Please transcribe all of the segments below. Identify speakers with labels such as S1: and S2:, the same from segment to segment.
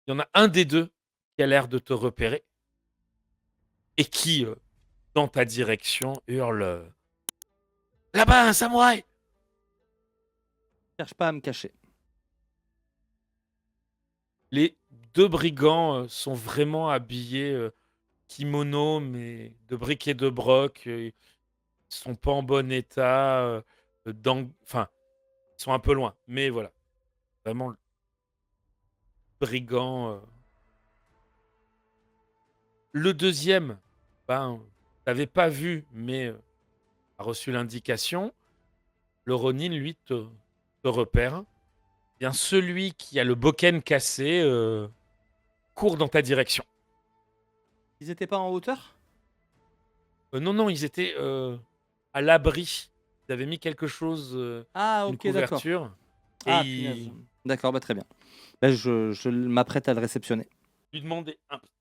S1: Il y en a un des 2 qui a l'air de te repérer et qui, dans ta direction hurle, «Là-bas, un samouraï!»
S2: Cherche pas à me cacher.
S1: Les 2 brigands, sont vraiment habillés, kimono, mais de bric et de broc, ils sont pas en bon état, enfin, ils sont un peu loin, mais voilà, vraiment brigand, Le deuxième, ben, tu pas vu, mais, a reçu l'indication. Le Ronin, lui, te repère. Bien, celui qui a le bokken cassé, court dans ta direction.
S2: Ils étaient pas en hauteur?
S1: Non, non, ils étaient, à l'abri. Ils avaient mis quelque chose,
S2: Ah
S1: une
S2: OK, d'accord.
S1: couverture et
S2: Ah punaise.
S1: ils
S2: D'accord, bah, très bien. Bah, je m'apprête à le réceptionner.
S1: lui demandaient un petit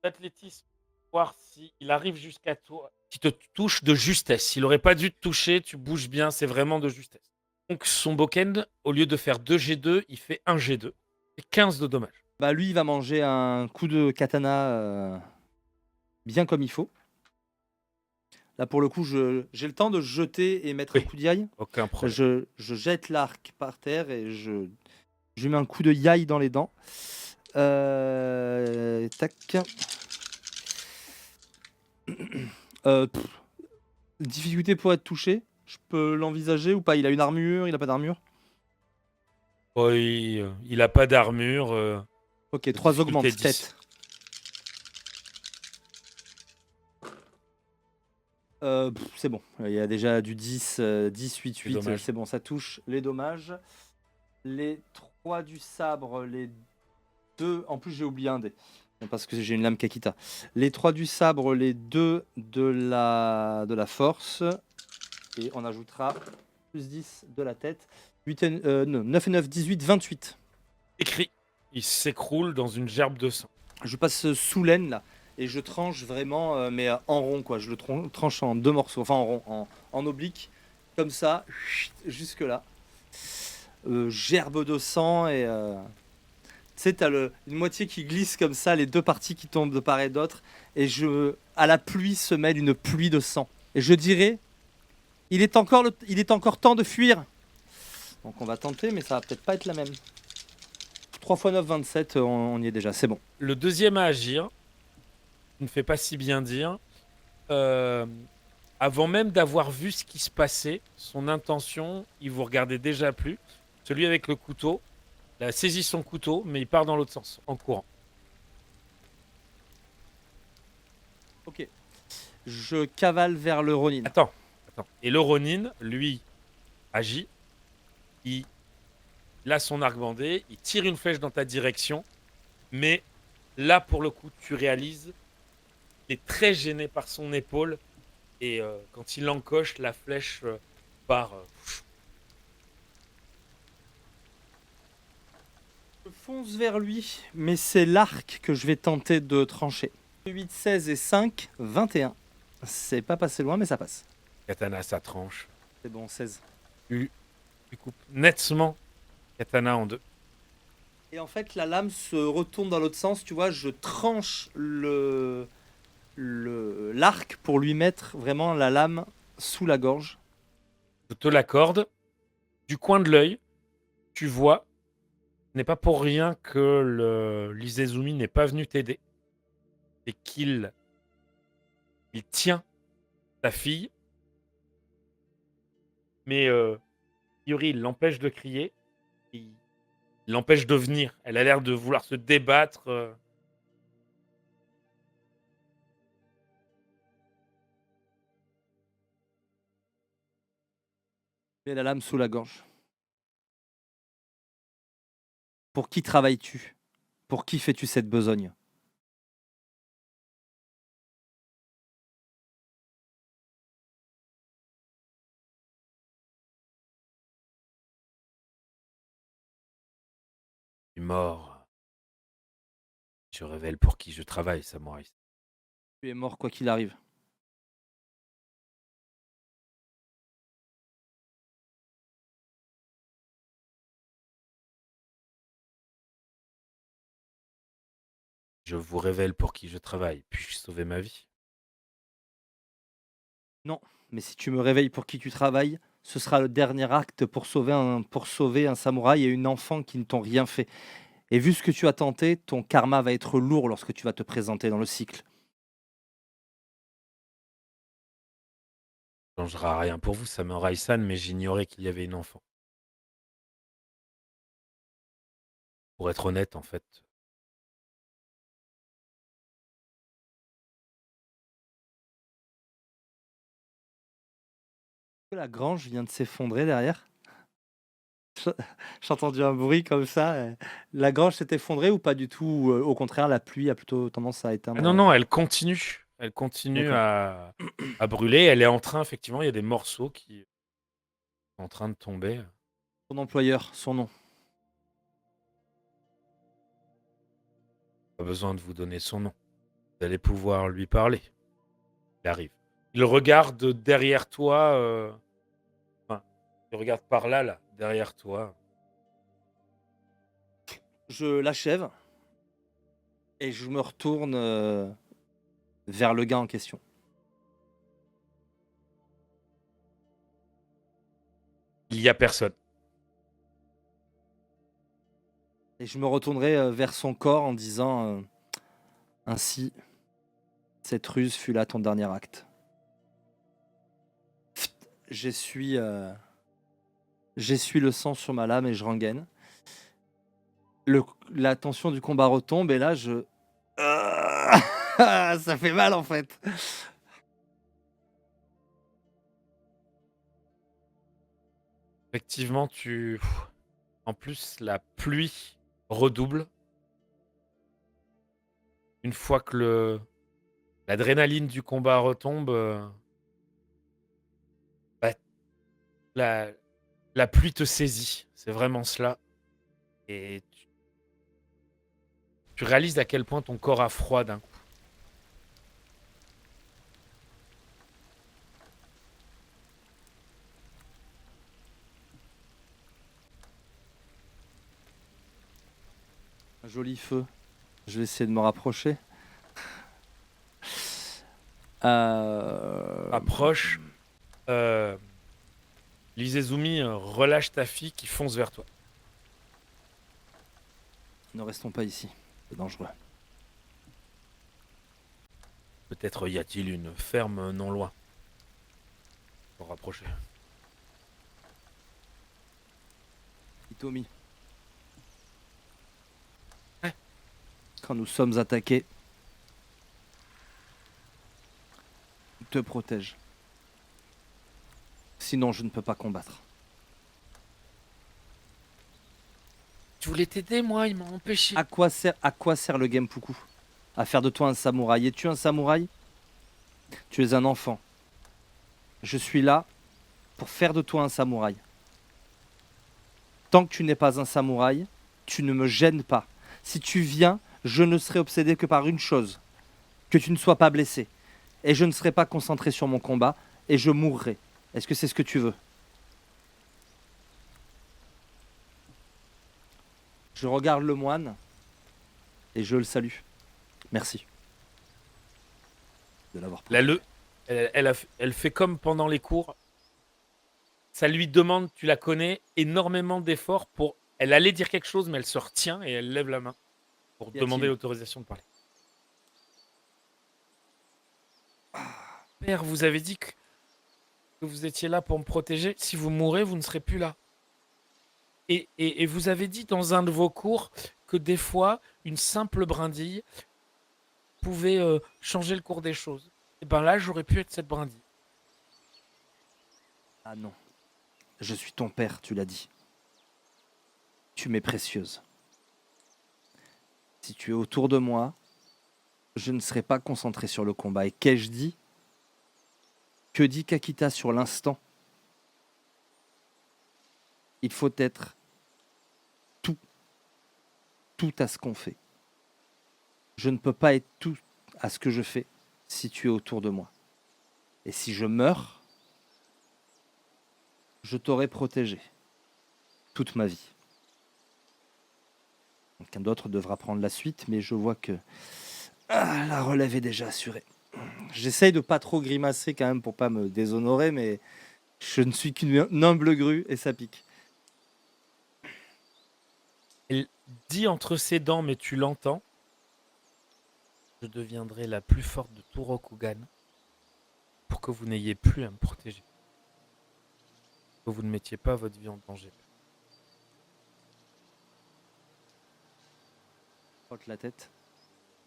S1: d'athlétisme, voir s'il arrive jusqu'à toi, qu'il te touche de justesse. Il aurait pas dû te toucher, tu bouges bien, c'est vraiment de justesse. Donc son bokken, au lieu de faire 2 G2, il fait 1 G2 et 15 de dommages.
S2: Bah, lui, il va manger un coup de katana, bien comme il faut. Là, pour le coup, je j'ai le temps de jeter et mettre un
S1: Oui,
S2: coup de yai.
S1: aucun problème.
S2: Je jette l'arc par terre et je lui mets un coup de yai dans les dents. Tac. Heu, difficulté pour être touché, je peux l'envisager ou pas? Il a une armure, il a pas d'armure?
S1: Oh, il a pas d'armure,
S2: OK, 3
S1: difficulté
S2: augmente,
S1: 10.
S2: tête. C'est bon, il y a déjà du 10, 10, 8,
S1: C'est
S2: 8,
S1: dommage.
S2: c'est bon, ça touche les dommages. Les 3 du sabre, les 2. En plus, j'ai oublié un dé, parce que j'ai une lame Kakita. Les 3 du sabre, les 2 de la force et on ajoutera plus 10 de la tête. 8 et non, 9 et 9, 18, 28.
S1: Écrit, il s'écroule dans une gerbe de sang.
S2: Je passe sous l'aine là et je tranche vraiment, mais en rond quoi. Je le tranche en 2 morceaux, enfin en rond, en oblique, comme ça, chut, jusque là. Gerbe de sang et tu sais, t'as une moitié qui glisse comme ça, les 2 parties qui tombent de part et d'autre et à la pluie se mêle une pluie de sang et je dirais: il est encore temps de fuir». Donc on va tenter, mais ça va peut-être pas être la même. 3 x 9, 27, on y est déjà, c'est bon.
S1: Le deuxième à agir, ne me fait pas si bien dire, hem, avant même d'avoir vu ce qui se passait, son intention, il vous regardait déjà plus. Celui avec le couteau, il a saisi son couteau, mais il part dans l'autre sens, en courant.
S2: OK. Je cavale vers le Ronin.
S1: Attends, attends, et le Ronin, lui, agit. Il a son arc bandé, il tire une flèche dans ta direction, mais là, pour le coup, tu réalises, il est très gêné par son épaule et quand il encoche, la flèche, part,
S2: Je fonce vers lui, mais c'est l'arc que je vais tenter de trancher. 8, 16 et 5, 21. C'est pas passé loin, mais ça passe.
S1: katana à sa tranche.
S2: C'est bon, 16.
S1: Tu tu coupes nettement katana en 2.
S2: Et en fait, la lame se retourne dans l'autre sens, tu vois, je tranche l'arc pour lui mettre vraiment la lame sous la gorge.
S1: Je te l'accorde. Du coin de l'œil, tu vois, ce n'est pas pour rien que le l'Izezumi n'est pas venu t'aider et il tient ta fille, mais Yuri, il l'empêche de crier, il l'empêche de venir. Elle a l'air de vouloir se débattre,
S2: Et la lame sous la gorge. Pour qui travailles-tu? Pour qui fais-tu cette besogne?
S1: «Je suis mort. Je révèle pour qui je travaille, samouraï».
S2: Tu es mort quoi qu'il arrive.
S1: Je vous révèle pour qui je travaille. Puis-je sauver ma vie?
S2: Non, mais si tu me réveilles pour qui tu travailles, ce sera le dernier acte pour sauver un samouraï et une enfant qui ne t'ont rien fait. Et vu ce que tu as tenté, ton karma va être lourd lorsque tu vas te présenter dans le cycle.
S1: Ça ne changera rien pour vous, Samurai-san, mais j'ignorais qu'il y avait une enfant. Pour être honnête, en fait.
S2: La grange vient de s'effondrer derrière. J'ai entendu un bruit comme ça. La grange s'est effondrée ou pas du tout? Ou, au contraire, la pluie a plutôt tendance à
S1: Ah
S2: éteindre.
S1: non, non, elle continue. Elle continue
S2: D'accord.
S1: à brûler. Elle est en train, effectivement, il y a des morceaux qui sont en train de tomber.
S2: Son employeur, son nom.
S1: Pas besoin de vous donner son nom. Vous allez pouvoir lui parler. Il arrive. Il regarde derrière toi. Enfin, il regarde par là, là, derrière toi.
S2: Je l'achève et je me retourne vers le gars en question.
S1: Il y a personne.
S2: Et je me retournerai vers son corps en disant ainsi, cette ruse fut là ton dernier acte. J'essuie j'essuie le sang sur ma lame et je rengaine. La tension du combat retombe et là je. Ça fait mal en fait.
S1: Effectivement, tu. En plus, la pluie redouble. Une fois que l'adrénaline du combat retombe, bah, la, la pluie te saisit. C'est vraiment cela. Et tu réalises à quel point ton corps a froid d'un coup.
S2: Un joli feu. Je vais essayer de me rapprocher. Euh...
S1: Approche. Euh, L'Izezumi relâche ta fille qui fonce vers toi.
S2: Ne restons pas ici. C'est dangereux.
S1: Peut-être y a-t-il une ferme non loin. Pour rapprocher.
S2: Hitomi.
S1: Ouais.
S2: Quand nous sommes attaqués, te protège. Sinon, je ne peux pas combattre.
S1: Tu voulais t'aider, moi, il m'a empêché.
S2: À quoi sert le Genpuku? À faire de toi un samouraï. Es-tu un samouraï? Tu es un enfant. Je suis là pour faire de toi un samouraï. Tant que tu n'es pas un samouraï, tu ne me gênes pas. Si tu viens, je ne serai obsédé que par une chose, que tu ne sois pas blessé. Et je ne serai pas concentré sur mon combat, et je mourrai. Est-ce que c'est ce que tu veux? Je regarde le moine, et je le salue. Merci de l'avoir
S1: La
S2: protégé.
S1: elle fait comme pendant les cours. Ça lui demande, tu la connais, énormément d'efforts pour. Elle allait dire quelque chose, mais elle se retient et elle lève la main pour
S2: Qu'y
S1: demander
S2: a-t-il?
S1: l'autorisation de parler. Père, vous avez dit que vous étiez là pour me protéger. Si vous mourrez, vous ne serez plus là. Et vous avez dit dans un de vos cours que des fois, une simple brindille pouvait changer le cours des choses. Et ben là, j'aurais pu être cette brindille.
S2: Ah non, je suis ton père, tu l'as dit. Tu m'es précieuse. Si tu es autour de moi, je ne serai pas concentré sur le combat. Et qu'ai-je dit? Que dit Kakita sur l'instant? Il faut être tout, tout à ce qu'on fait. Je ne peux pas être tout à ce que je fais si tu es autour de moi. Et si je meurs, je t'aurai protégé toute ma vie. Quelqu'un d'autre devra prendre la suite, mais je vois que la relève est déjà assurée. J'essaye de pas trop grimacer quand même pour pas me déshonorer, mais je ne suis qu'une humble grue et ça pique.
S1: Elle dit entre ses dents, mais tu l'entends. Je deviendrai la plus forte de tout Rokugan pour que vous n'ayez plus à me protéger. Que vous ne mettiez pas votre vie en danger.
S2: Frotte la tête.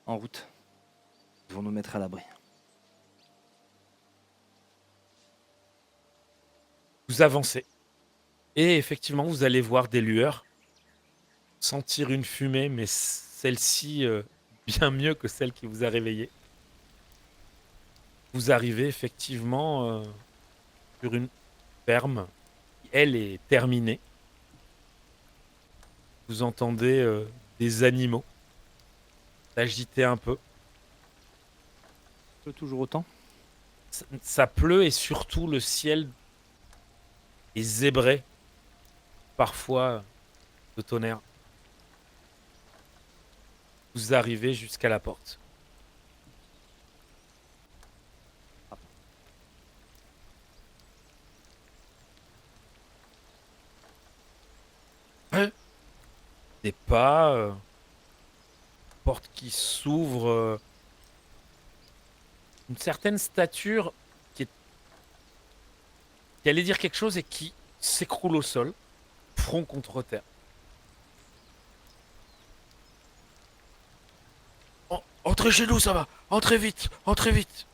S2: En route. Ils vont nous mettre à l'abri.
S1: Vous avancez. Et effectivement, vous allez voir des lueurs, sentir une fumée, mais celle-ci bien mieux que celle qui vous a réveillé. Vous arrivez effectivement sur une ferme qui, elle, est terminée. Vous entendez des animaux s'agiter un peu.
S2: Toujours autant.
S1: Ça pleut et surtout le ciel est zébré, parfois de tonnerre. Vous arrivez jusqu'à la porte. Des pas, porte qui s'ouvre, une certaine stature qui allait dire quelque chose et qui s'écroule au sol, front contre terre. Entrez chez nous, ça va. Entrez vite, entrez vite.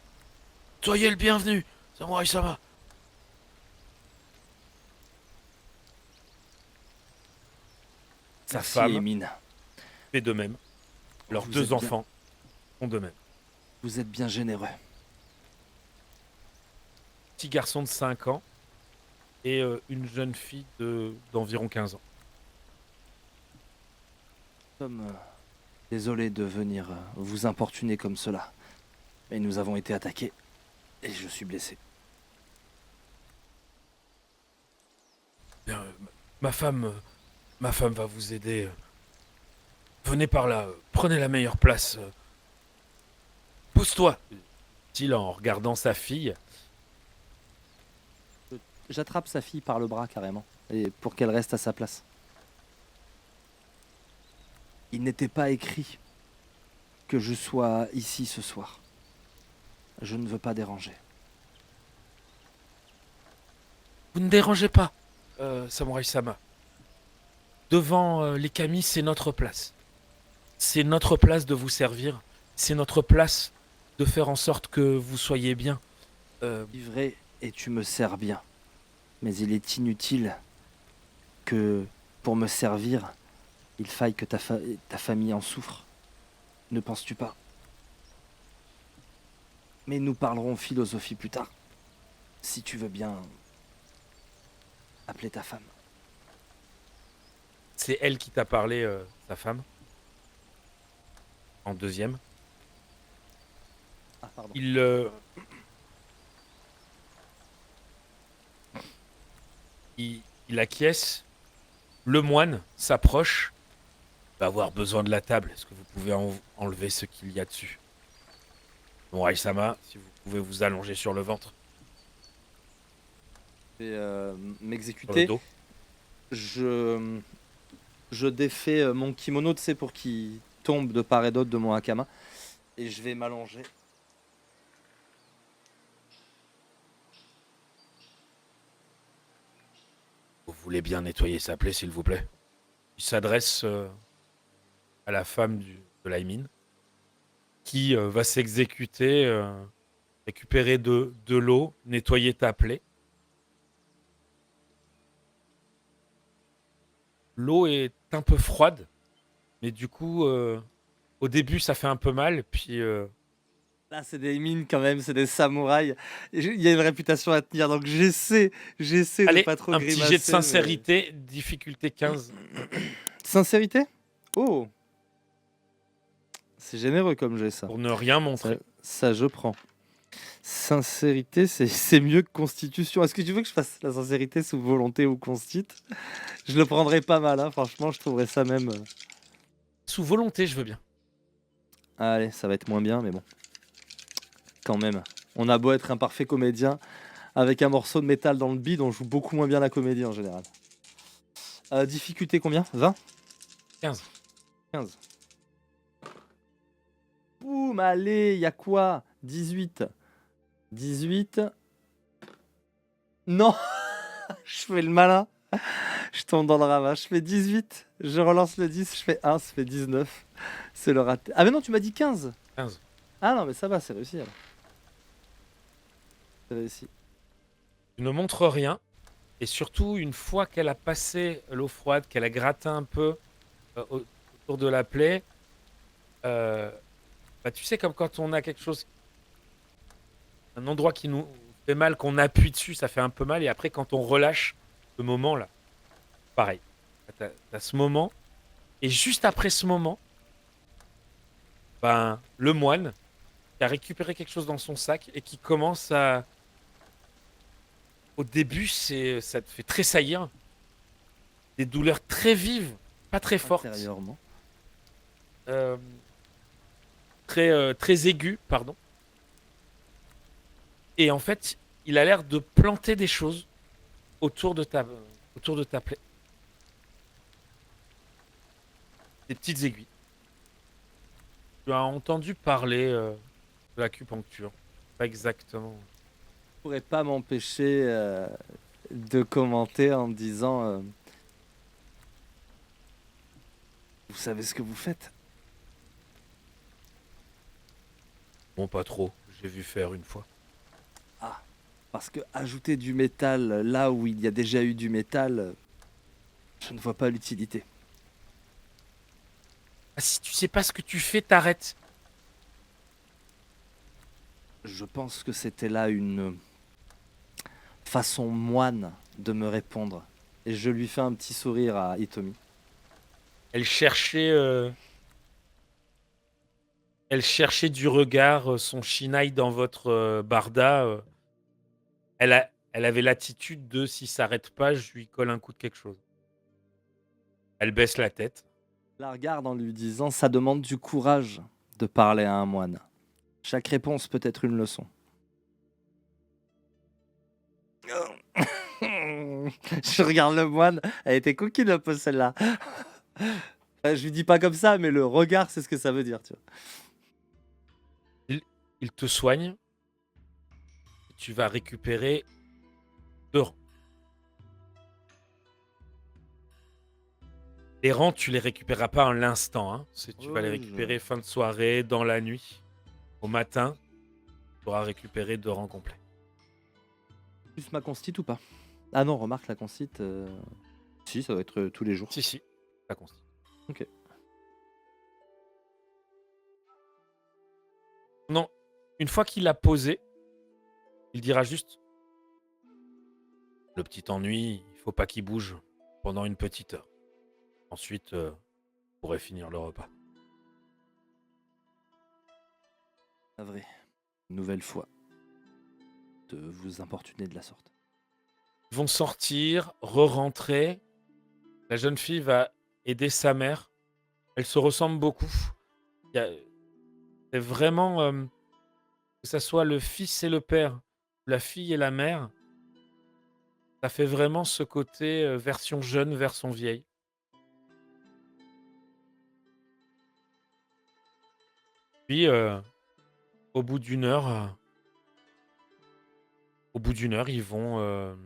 S1: Soyez le bienvenu, Samurai Sama. Sa
S2: Merci,
S1: femme
S2: Emine.
S1: fait de même. Leurs
S2: Vous
S1: deux
S2: êtes bien-
S1: enfants font de même.
S2: Vous êtes bien généreux.
S1: Petit garçon de 5 ans et une jeune fille d'environ 15 ans.
S2: Nous sommes désolés de venir vous importuner comme cela. Mais nous avons été attaqués. Et je suis blessé.
S1: Bien, ma femme va vous aider. Venez par là, prenez la meilleure place. Pousse-toi, dit-il en regardant sa fille.
S2: J'attrape sa fille par le bras carrément. Et pour qu'elle reste à sa place. Il n'était pas écrit que je sois ici ce soir. Je ne veux pas déranger.
S1: Vous ne dérangez pas, Samurai Sama. Devant les kami, c'est notre place. C'est notre place de vous servir. C'est notre place de faire en sorte que vous soyez bien.
S2: Livré et tu me sers bien. Mais il est inutile que pour me servir, il faille que ta famille en souffre. Ne penses-tu pas? Mais nous parlerons philosophie plus tard. Si tu veux bien appeler ta femme.
S1: C'est elle qui t'a parlé, sa femme. En deuxième.
S2: Ah, pardon.
S1: Il acquiesce. Le moine s'approche. Il va avoir besoin de la table. Est-ce que vous pouvez enlever ce qu'il y a dessus? Bon, Aïsama, si vous pouvez vous allonger sur le ventre,
S2: Je vais
S1: sur le
S2: m'exécuter.
S1: dos.
S2: Je défais mon kimono, tu sais, pour qu'il tombe de part et d'autre de mon hakama. Et je vais m'allonger.
S1: Vous voulez bien nettoyer sa plaie, s'il vous plaît? Il s'adresse à la femme de Laimin, qui va s'exécuter, récupérer de l'eau, nettoyer ta plaie. L'eau est un peu froide, mais du coup, au début, ça fait un peu mal, puis
S2: Là, c'est des mines quand même, c'est des samouraïs. Il y a une réputation à tenir, donc j'essaie de
S1: allez,
S2: pas trop
S1: un
S2: grimacer.
S1: petit jet de
S2: mais-
S1: sincérité, difficulté 15.
S2: Sincérité? Oh! C'est généreux comme j'ai ça.
S1: Pour ne rien montrer.
S2: Ça, je prends. Sincérité, c'est mieux que constitution. Est-ce que tu veux que je fasse la sincérité sous volonté ou constite? Je le prendrais pas mal, hein, franchement, je trouverais ça même.
S1: sous volonté, je veux bien.
S2: Allez, ça va être moins bien, mais bon, quand même. On a beau être un parfait comédien, avec un morceau de métal dans le bide, on joue beaucoup moins bien la comédie en général. Difficulté combien? 20?
S1: 15.
S2: 15. Boum, allez, y a quoi? 18. 18. Non, je fais le malin. Je tombe dans le ravin. Je fais 18. Je relance le 10. Je fais 1. Ça fait 19. C'est le raté. Ah, mais non, tu m'as dit 15.
S1: 15.
S2: Ah, non, mais ça va, c'est réussi. Alors. C'est réussi.
S1: Tu ne montres rien. Et surtout, une fois qu'elle a passé l'eau froide, qu'elle a gratté un peu autour de la plaie, euh, bah, tu sais, comme quand on a quelque chose, un endroit qui nous fait mal, qu'on appuie dessus, ça fait un peu mal. Et après, quand on relâche, ce moment-là, pareil. T'as ce moment. Et juste après ce moment, ben, le moine qui a récupéré quelque chose dans son sac et qui commence à... Au début, ça te fait tressaillir. Des douleurs très vives, pas très fortes,
S2: Intérieurement.
S1: euh, très aiguës, pardon. Et en fait, il a l'air de planter des choses autour de ta plaie. Des petites aiguilles. Tu as entendu parler de l'acupuncture. Pas exactement.
S2: Je pourrais pas m'empêcher de commenter en me disant vous savez ce que vous faites?
S1: Bon, pas trop. J'ai vu faire une fois.
S2: Ah, parce que ajouter du métal là où il y a déjà eu du métal, je ne vois pas l'utilité.
S1: Ah, si tu sais pas ce que tu fais, t'arrêtes.
S2: Je pense que c'était là une façon moine de me répondre. Et je lui fais un petit sourire à Hitomi.
S1: Elle cherchait, euh, elle cherchait du regard son shinaï dans votre barda. Elle avait l'attitude de si ça s'arrête pas, je lui colle un coup de quelque chose. Elle baisse la tête.
S2: Je la regarde en lui disant ça demande du courage de parler à un moine. Chaque réponse peut être une leçon. Je regarde le moine. Elle était coquine un peu celle-là. Enfin, je lui dis pas comme ça, mais le regard, c'est ce que ça veut dire. Tu vois.
S1: Il te soigne. Tu vas récupérer 2 rangs. Les rangs, tu les récupéreras pas en l'instant. Hein. Tu vas les récupérer fin de soirée, dans la nuit. Au matin, tu auras récupéré 2 rangs complets.
S2: Plus ma constite ou pas? Ah non, remarque la constite. Si, ça doit être tous les jours.
S1: Si, ça constitue.
S2: Ok.
S1: Non, une fois qu'il l'a posé, il dira juste le petit ennui, il faut pas qu'il bouge pendant une petite heure. Ensuite, vous pourrez finir le repas.
S2: C'est vrai. Nouvelle fois. De vous importuner de la sorte.
S1: Ils vont sortir, re-rentrer. La jeune fille va aider sa mère. Elles se ressemblent beaucoup. C'est vraiment, que ça soit le fils et le père, la fille et la mère, ça fait vraiment ce côté version jeune, version vieille. Puis, au bout d'une heure, ils vont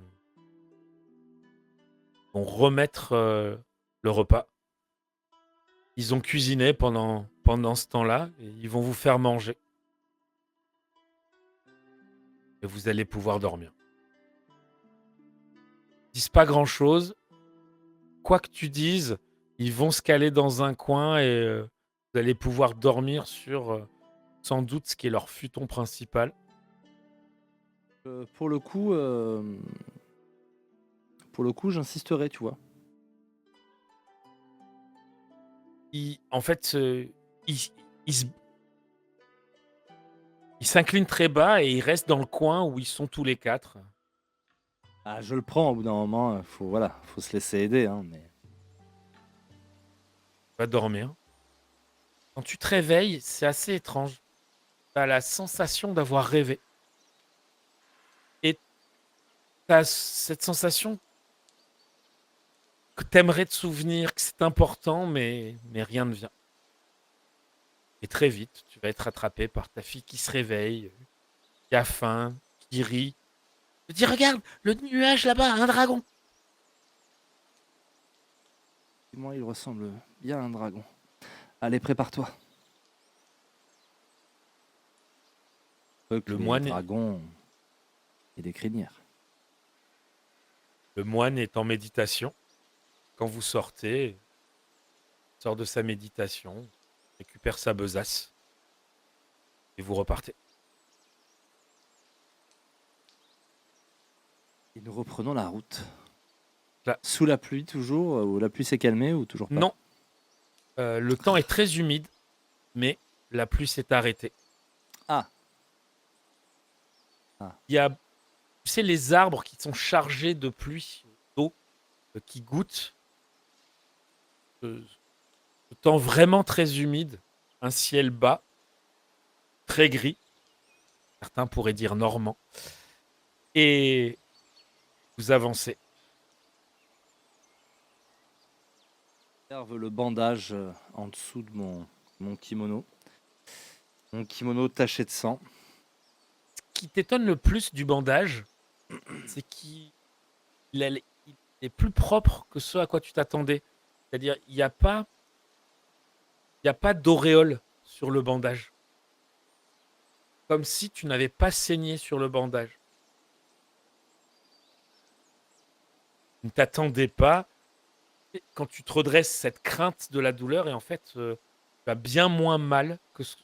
S1: remettre le repas. Ils ont cuisiné pendant ce temps-là et ils vont vous faire manger. Et vous allez pouvoir dormir. Ils disent pas grand-chose. Quoi que tu dises, ils vont se caler dans un coin et vous allez pouvoir dormir sur sans doute ce qui est leur futon principal.
S2: Pour le coup, j'insisterai, tu vois.
S1: En fait, ils se- ils s'inclinent très bas et ils restent dans le coin où ils sont tous les 4.
S2: Ah, je le prends au bout d'un moment. Faut se laisser aider, hein, mais.
S1: Va dormir. Quand tu te réveilles, c'est assez étrange. Tu as la sensation d'avoir rêvé. Et tu as cette sensation que tu aimerais te souvenir, que c'est important, mais rien ne vient. Et très vite, tu vas être rattrapé par ta fille qui se réveille, qui a faim, qui rit. Je dis, regarde, le nuage là-bas, un dragon.
S2: Moi, il ressemble bien à un dragon. Allez, prépare-toi. Que
S1: Le
S2: les
S1: moine, est,
S2: dragons et des crinières.
S1: le moine est en méditation. Quand vous sortez, il sort de sa méditation, récupère sa besace et vous repartez.
S2: Et nous reprenons la route.
S1: Là.
S2: Sous la pluie toujours, ou la pluie s'est calmée, ou toujours pas?
S1: Non, le temps est très humide, mais la pluie s'est arrêtée.
S2: Ah, ah.
S1: Il y a, tu sais, les arbres qui sont chargés de pluie, d'eau, qui goûtent. Le temps vraiment très humide, un ciel bas, très gris, certains pourraient dire normand, et vous avancez.
S2: Observe le bandage en dessous de mon kimono. Mon kimono taché de sang.
S1: Ce qui t'étonne le plus du bandage, c'est il est plus propre que ce à quoi tu t'attendais. C'est-à-dire, il y a pas d'auréole sur le bandage. Comme si tu n'avais pas saigné sur le bandage. Tu ne t'attendais pas. Quand tu te redresses, cette crainte de la douleur, et en fait, tu as bien moins mal que ce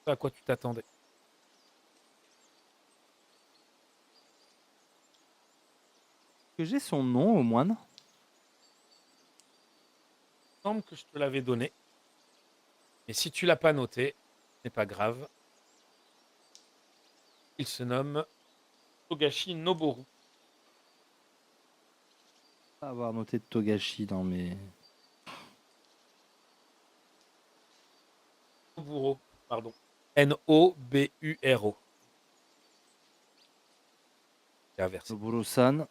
S1: à quoi tu t'attendais.
S2: Que j'ai son nom au moine?
S1: Il me semble que je te l'avais donné. Et si tu l'as pas noté, ce n'est pas grave. Il se nomme Togashi Noboru.
S2: Pas avoir noté de Togashi dans mes.
S1: Noburo, pardon. Noburo. C'est inversé.
S2: Noburo-san,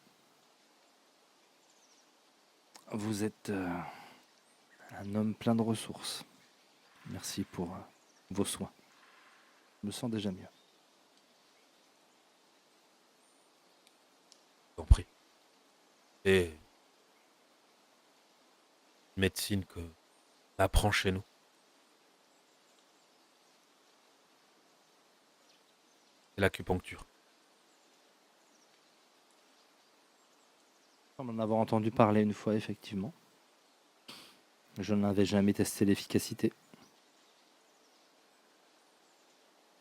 S2: vous êtes un homme plein de ressources. Merci pour vos soins. Je me sens déjà mieux.
S1: Je t'en prie. C'est une médecine que on apprend chez nous. C'est l'acupuncture.
S2: On en avoir entendu parler une fois, effectivement. Je n'avais jamais testé l'efficacité.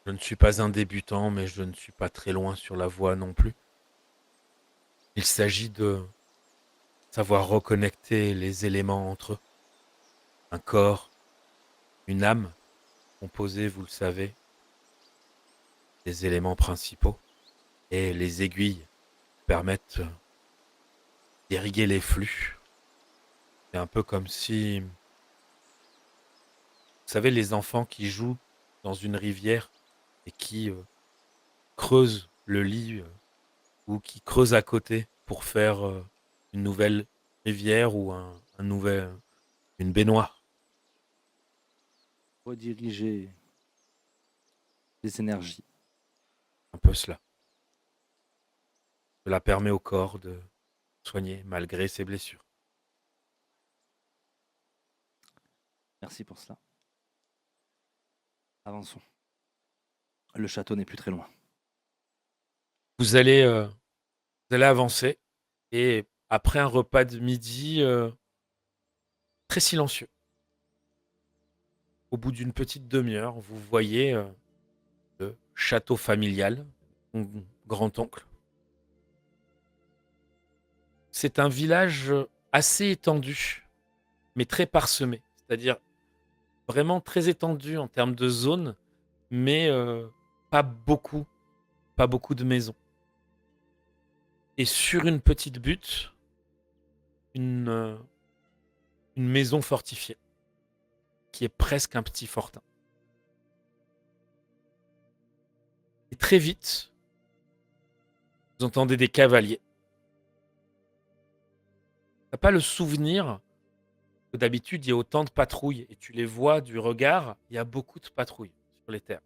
S1: Je ne suis pas un débutant, mais je ne suis pas très loin sur la voie non plus. Il s'agit de savoir reconnecter les éléments entre eux. Un corps, une âme, composée, vous le savez, des éléments principaux. Et les aiguilles permettent d'irriguer les flux. C'est un peu comme si, vous savez, les enfants qui jouent dans une rivière et qui creusent le lit ou qui creusent à côté pour faire une nouvelle rivière ou une baignoire.
S2: Rediriger les énergies.
S1: Un peu cela. Cela permet au corps de soigner malgré ses blessures.
S2: Merci pour cela. Avançons. Le château n'est plus très loin.
S1: Vous allez, euh, vous allez avancer et après un repas de midi très silencieux, au bout d'une petite demi-heure, vous voyez le château familial, mon grand-oncle. C'est un village assez étendu, mais très parsemé. C'est-à-dire vraiment très étendu en termes de zones, mais pas beaucoup, pas beaucoup de maisons. Et sur une petite butte, une, euh, une maison fortifiée qui est presque un petit fortin. Et très vite, vous entendez des cavaliers. T'as pas le souvenir que d'habitude il y a autant de patrouilles et tu les vois du regard, il y a beaucoup de patrouilles sur les terres.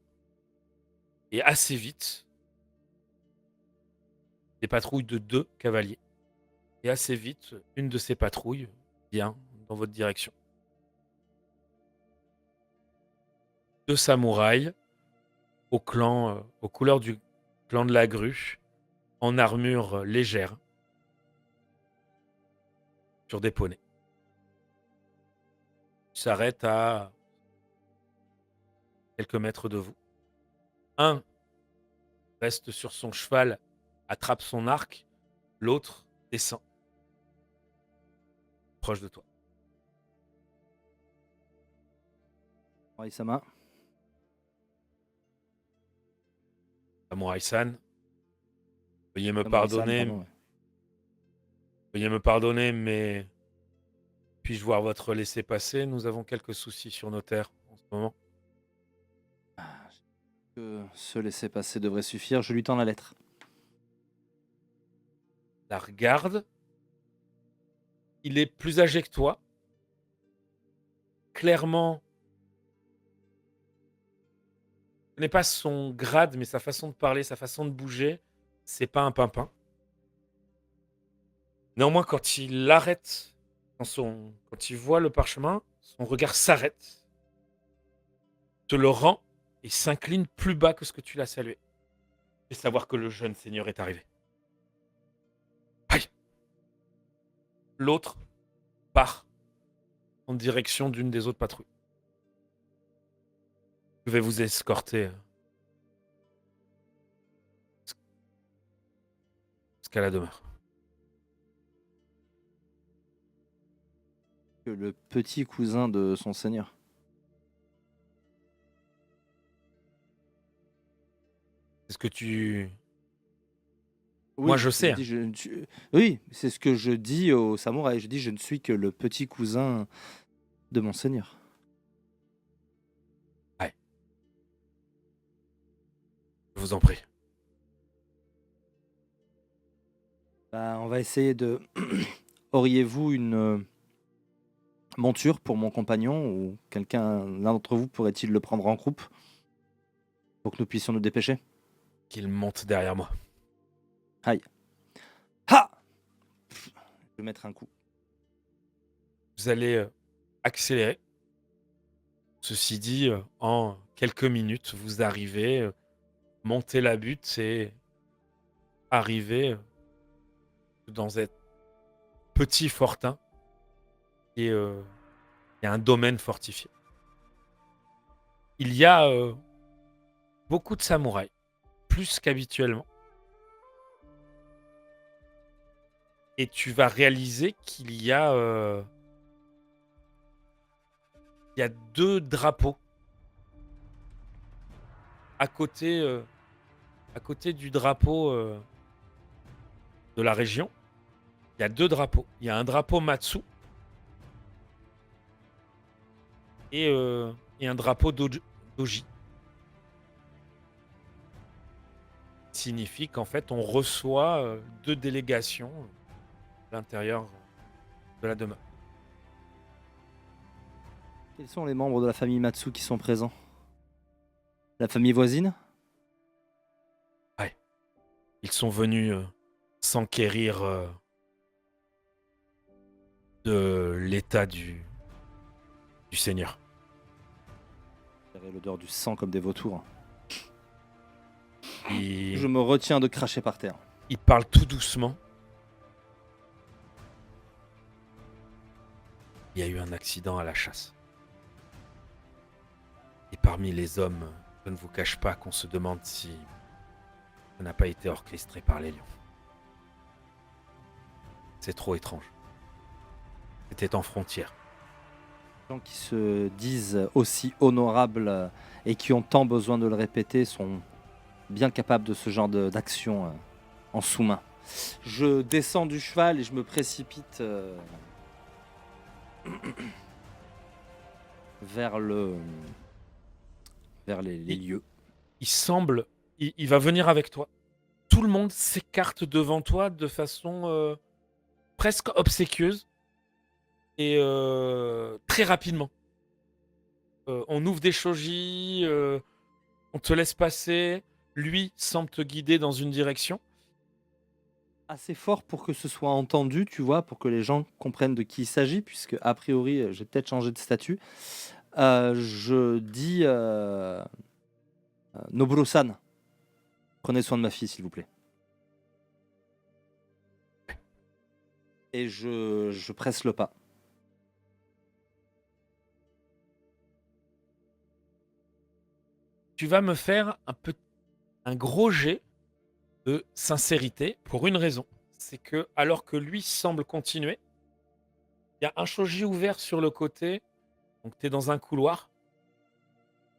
S1: Et assez vite, des patrouilles de 2 cavaliers. Et assez vite, une de ces patrouilles vient dans votre direction. 2 samouraïs aux couleurs du clan de la grue, en armure légère, sur des poneys. Ils s'arrêtent à quelques mètres de vous. Un reste sur son cheval, attrape son arc, l'autre descend, proche de toi.
S2: Samouraï-sama.
S1: Samouraï-san, veuillez me
S2: Samouraï-san,
S1: pardonner,
S2: pardon, ouais.
S1: veuillez me pardonner, mais puis-je voir votre laissez-passer? Nous avons quelques soucis sur nos terres en ce moment.
S2: Que se laisser passer devrait suffire. Je lui tends la lettre.
S1: La regarde. Il est plus âgé que toi. Clairement, ce n'est pas son grade, mais sa façon de parler, sa façon de bouger, c'est pas un pimpin. Néanmoins, quand il arrête, quand il voit le parchemin, son regard s'arrête, te le rend et s'incline plus bas que ce que tu l'as salué. Et savoir que le jeune seigneur est arrivé. Aïe! L'autre part en direction d'une des autres patrouilles. Je vais vous escorter jusqu'à la demeure.
S2: Que le petit cousin de son seigneur.
S1: C'est ce que tu...
S2: Oui,
S1: Moi, je
S2: c'est ce que
S1: sais.
S2: dis, oui, c'est ce que je dis au samouraï. Je dis, je ne suis que le petit cousin de mon seigneur.
S1: Je vous en prie.
S2: Bah, on va essayer de. Auriez-vous une monture pour mon compagnon ou l'un d'entre vous pourrait-il le prendre en croupe pour que nous puissions nous dépêcher?
S1: Qu'il monte derrière moi.
S2: Aïe. Ha! Je vais mettre un coup.
S1: Vous allez accélérer. Ceci dit, en quelques minutes, vous arrivez, montez la butte et arrivez dans un petit fortin et il y a un domaine fortifié. Il y a beaucoup de samouraïs, plus qu'habituellement. Et tu vas réaliser qu'il y a 2 drapeaux à côté du drapeau de la région. Il y a 2 drapeaux. Il y a un drapeau Matsu et un drapeau Doji. Signifie qu'en fait, on reçoit 2 délégations à l'intérieur de la demeure.
S2: Quels sont les membres de la famille Matsu qui sont présents? La famille voisine?
S1: Ils sont venus s'enquérir de l'état du seigneur.
S2: J'avais l'odeur du sang comme des vautours.
S1: Et
S2: Je me retiens de cracher par terre.
S1: il parle tout doucement. Il y a eu un accident à la chasse. Et parmi les hommes, je ne vous cache pas qu'on se demande si ça n'a pas été orchestré par les lions. C'est trop étrange. C'était en frontière.
S2: Les gens qui se disent aussi honorables et qui ont tant besoin de le répéter sont bien capables de ce genre d'action en sous-main. Je descends du cheval et je me précipite vers le vers les
S1: Il,
S2: lieux.
S1: il semble, il va venir avec toi. Tout le monde s'écarte devant toi de façon presque obséquieuse et très rapidement. On ouvre des shoji, on te laisse passer. Lui semble te guider dans une direction.
S2: Assez fort pour que ce soit entendu, tu vois, pour que les gens comprennent de qui il s'agit, puisque a priori, j'ai peut-être changé de statut. Je dis, Noburo-san, prenez soin de ma fille, s'il vous plaît. Et je presse le pas.
S1: Tu vas me faire un gros jet de sincérité pour une raison. C'est que, alors que lui semble continuer, il y a un shoji ouvert sur le côté. Donc, tu es dans un couloir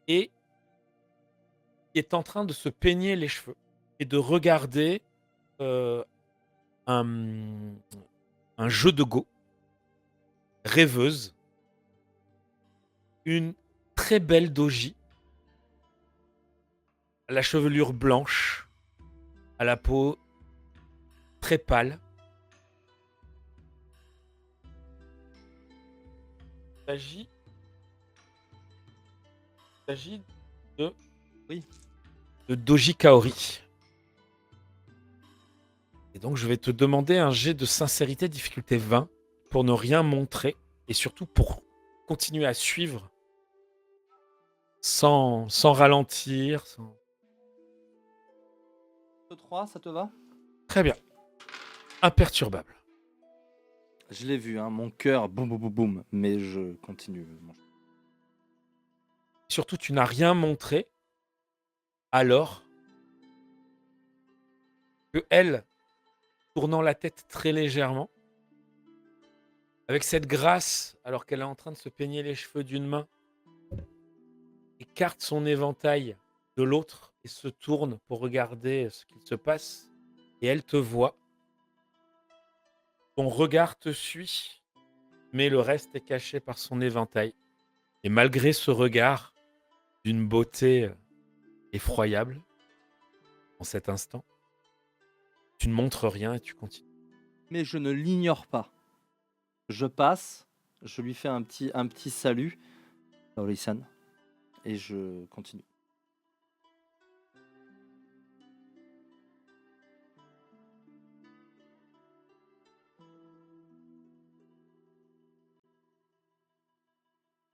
S1: et il est en train de se peigner les cheveux et de regarder euh, un, un jeu de go, rêveuse, une très belle doji, à la chevelure blanche, à la peau très pâle. Il s'agit de,
S2: Oui.
S1: de Doji Kaori. Et donc, je vais te demander un jet de sincérité, difficulté 20, pour ne rien montrer et surtout pour continuer à suivre sans ralentir.
S2: 3, ça te va?
S1: Très bien. Imperturbable.
S2: Je l'ai vu, hein, mon cœur, boum, boum, boum, boum, mais je continue.
S1: Surtout, tu n'as rien montré alors que elle, tournant la tête très légèrement, avec cette grâce, alors qu'elle est en train de se peigner les cheveux d'une main, écarte son éventail de l'autre et se tourne pour regarder ce qu'il se passe. Et elle te voit. Ton regard te suit, mais le reste est caché par son éventail. Et malgré ce regard d'une beauté effroyable, en cet instant, tu ne montres rien et tu continues.
S2: Mais je ne l'ignore pas. Je passe, je lui fais un petit salut, Kaori-san, et je continue.